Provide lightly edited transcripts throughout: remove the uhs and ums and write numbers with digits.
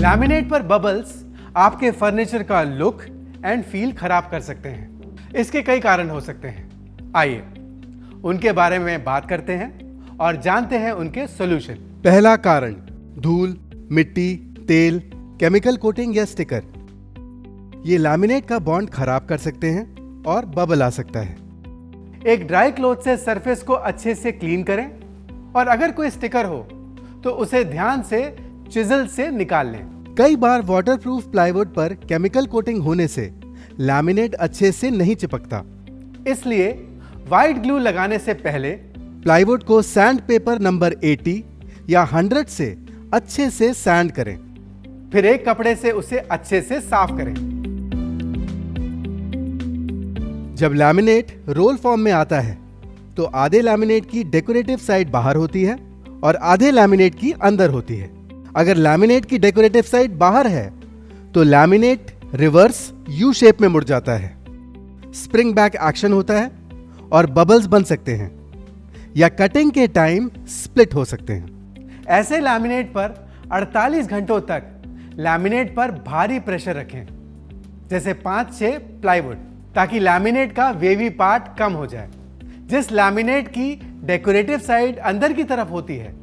Laminate पर bubbles आपके furniture का लुक एंड फील खराब कर सकते हैं। इसके कई कारण हो सकते हैं। आइए उनके बारे में बात करते हैं और जानते हैं उनके सॉल्यूशन। पहला कारण, धूल, मिट्टी, तेल, केमिकल कोटिंग या स्टिकर। ये लैमिनेट का बॉन्ड खराब कर सकते हैं और बबल आ सकता है। एक ड्राई क्लॉथ से सरफेस को अच्छे से क्लीन करें और अगर कोई स्टिकर हो तो उसे ध्यान से चिजल से निकाल लें। कई बार वाटरप्रूफ प्लाईवुड पर केमिकल कोटिंग होने से लैमिनेट अच्छे से नहीं चिपकता, इसलिए व्हाइट ग्लू लगाने से पहले प्लाईवुड को सैंड पेपर नंबर 80 या 100 से अच्छे से सैंड करें। फिर एक कपड़े से उसे अच्छे से साफ करें। जब लैमिनेट रोल फॉर्म में आता है तो आधे लैमिनेट की डेकोरेटिव साइड बाहर होती है और आधे लैमिनेट की अंदर होती है। अगर लैमिनेट की डेकोरेटिव साइड बाहर है तो लैमिनेट रिवर्स यू शेप में मुड़ जाता है, स्प्रिंग बैक एक्शन होता है और बबल्स बन सकते हैं या कटिंग के टाइम स्प्लिट हो सकते हैं। ऐसे लैमिनेट पर 48 घंटों तक लैमिनेट पर भारी प्रेशर रखें, जैसे 5-6 प्लाईवुड, ताकि लैमिनेट का वेवी पार्ट कम हो जाए। जिस लैमिनेट की डेकोरेटिव साइड अंदर की तरफ होती है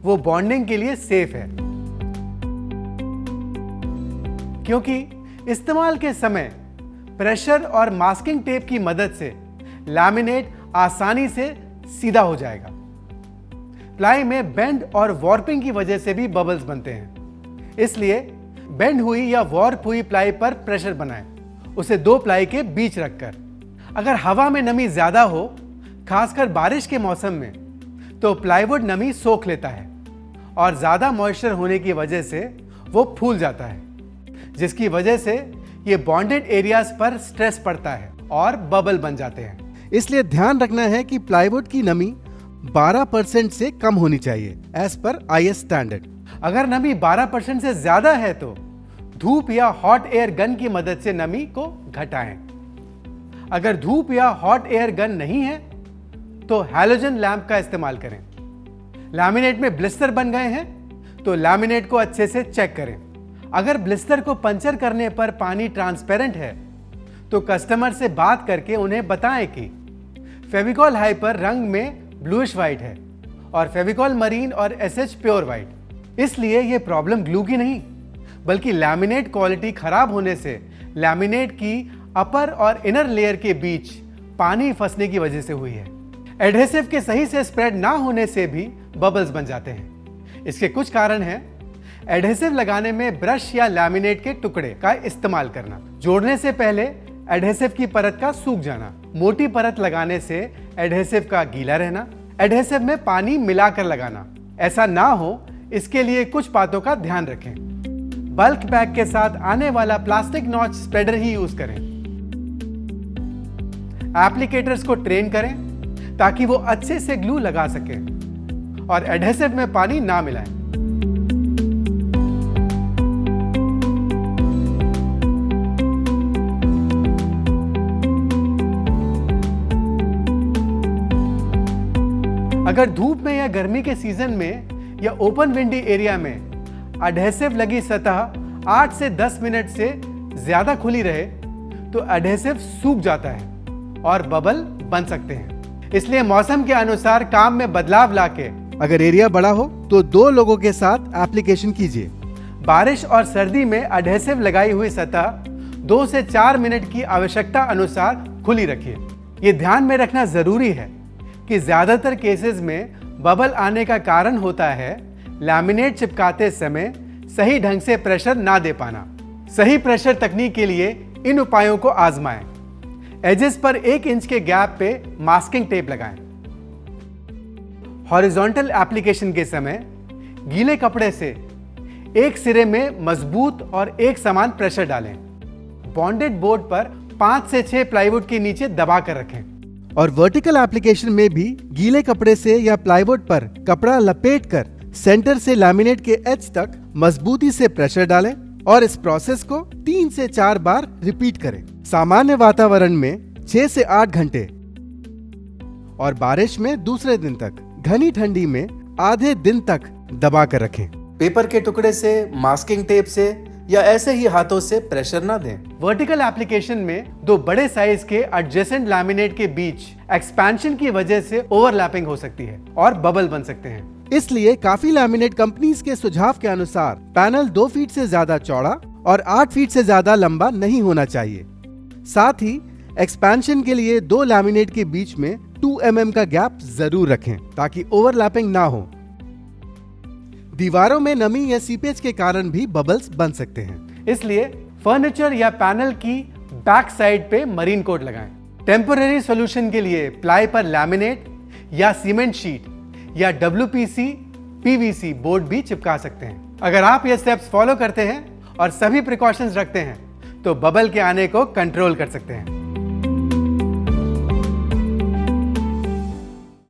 वो बॉन्डिंग के लिए सेफ है, क्योंकि इस्तेमाल के समय प्रेशर और मास्किंग टेप की मदद से लैमिनेट आसानी से सीधा हो जाएगा। प्लाई में बेंड और वॉर्पिंग की वजह से भी बबल्स बनते हैं, इसलिए बेंड हुई या वॉर्प हुई प्लाई पर प्रेशर बनाएं, उसे 2 प्लाई के बीच रखकर। अगर हवा में नमी ज्यादा हो, खासकर बारिश के मौसम में, तो प्लाईवुड नमी सोख लेता है और ज्यादा मॉइस्चर होने की वजह से वो फूल जाता है, जिसकी वजह से ये बॉन्डेड एरियाज पर स्ट्रेस पड़ता है और बबल बन जाते हैं। इसलिए ध्यान रखना है कि प्लाईवुड की नमी 12% से कम होनी चाहिए एज पर IS स्टैंडर्ड। अगर नमी 12% से ज्यादा है तो धूप या हॉट एयर गन की मदद से नमी को घटाएं। अगर धूप या हॉट एयर गन नहीं है तो हैलोजन लैंप का इस्तेमाल करें। लैमिनेट में ब्लिस्टर बन गए हैं तो लैमिनेट को अच्छे से चेक करें। अगर ब्लिस्टर को पंचर करने पर पानी ट्रांसपेरेंट है तो कस्टमर से बात करके उन्हें बताएं कि फेविकॉल हाइपर रंग में ब्लूइश व्हाइट है और फेविकॉल मरीन और SH प्योर व्हाइट। इसलिए यह प्रॉब्लम ग्लू की नहीं, बल्कि लैमिनेट क्वालिटी खराब होने से लैमिनेट की अपर और इनर लेयर के बीच पानी फंसने की वजह से हुई है। एडहेसिव के सही से स्प्रेड ना होने से भी बबल्स बन जाते हैं। इसके कुछ कारण हैं। एडहेसिव लगाने में ब्रश या लैमिनेट के टुकड़े का इस्तेमाल करना, जोड़ने से पहले एडहेसिव की परत का सूख जाना, मोटी परत लगाने से एडहेसिव का गीला रहना, एडहेसिव में पानी मिलाकर लगाना। ऐसा ना हो, इसके लिए कुछ बातों का ध्यान रखें। बल्क बैग के साथ आने वाला प्लास्टिक नॉच स्प्रेडर ही यूज करें। एप्लीकेटर्स को ट्रेन करें ताकि वो अच्छे से ग्लू लगा सकें और एडहेसिव में पानी ना मिलाएं। अगर धूप में या गर्मी के सीजन में या ओपन विंडी एरिया में एडहेसिव लगी सतह 8 से 10 मिनट से ज्यादा खुली रहे तो एडहेसिव सूख जाता है और बबल बन सकते हैं। इसलिए मौसम के अनुसार काम में बदलाव लाके अगर एरिया बड़ा हो तो 2 लोगों के साथ एप्लीकेशन कीजिए। बारिश और सर्दी में एडहेसिव लगाई हुई सतह 2 से 4 मिनट की आवश्यकता अनुसार खुली रखिए। ये ध्यान में रखना जरूरी है कि ज्यादातर केसेस में बबल आने का कारण होता है लैमिनेट चिपकाते समय सही ढंग से प्रेशर ना दे पाना। सही प्रेशर तकनीक के लिए इन उपायों को आजमाएं। एजेस पर 1 इंच के गैप पे मास्किंग टेप लगाएं। हॉरिजॉन्टल एप्लीकेशन के समय गीले कपड़े से एक सिरे में मजबूत और एक समान प्रेशर डालें। बॉन्डेड बोर्ड पर 5 से 6 प्लाईवुड के नीचे दबा कर रखें। और वर्टिकल एप्लीकेशन में भी गीले कपड़े से या प्लाईवुड पर कपड़ा लपेटकर सेंटर से लैमिनेट के एज तक मजबूती से प्रेशर डालें और इस प्रोसेस को 3 से 4 बार रिपीट करें। सामान्य वातावरण में 6 से 8 घंटे और बारिश में दूसरे दिन तक, घनी ठंडी में आधे दिन तक दबा कर रखें। पेपर के टुकड़े से, मास्किंग टेप से या ऐसे ही हाथों से प्रेशर ना दें। वर्टिकल एप्लीकेशन में दो बड़े साइज के एडजेसेंट लैमिनेट के बीच एक्सपेंशन की वजह से ओवरलैपिंग हो सकती है और बबल बन सकते हैं। इसलिए काफी लैमिनेट कंपनीज के सुझाव के अनुसार पैनल 2 फीट से ज्यादा चौड़ा और 8 फीट से ज्यादा लंबा नहीं होना चाहिए। साथ ही एक्सपेंशन के लिए 2 लैमिनेट के बीच में 2 mm का गैप जरूर रखें ताकि ओवरलैपिंग ना हो। दीवारों में नमी या सीपेज के कारण भी बबल्स बन सकते हैं, इसलिए फर्नीचर या पैनल की बैक साइड पे मरीन कोट लगाएं। टेम्पररी सॉल्यूशन के लिए प्लाई पर लैमिनेट या सीमेंट शीट या WPC PVC बोर्ड भी चिपका सकते हैं। अगर आप ये स्टेप्स फॉलो करते हैं और सभी प्रिकॉशंस रखते हैं तो बबल के आने को कंट्रोल कर सकते हैं।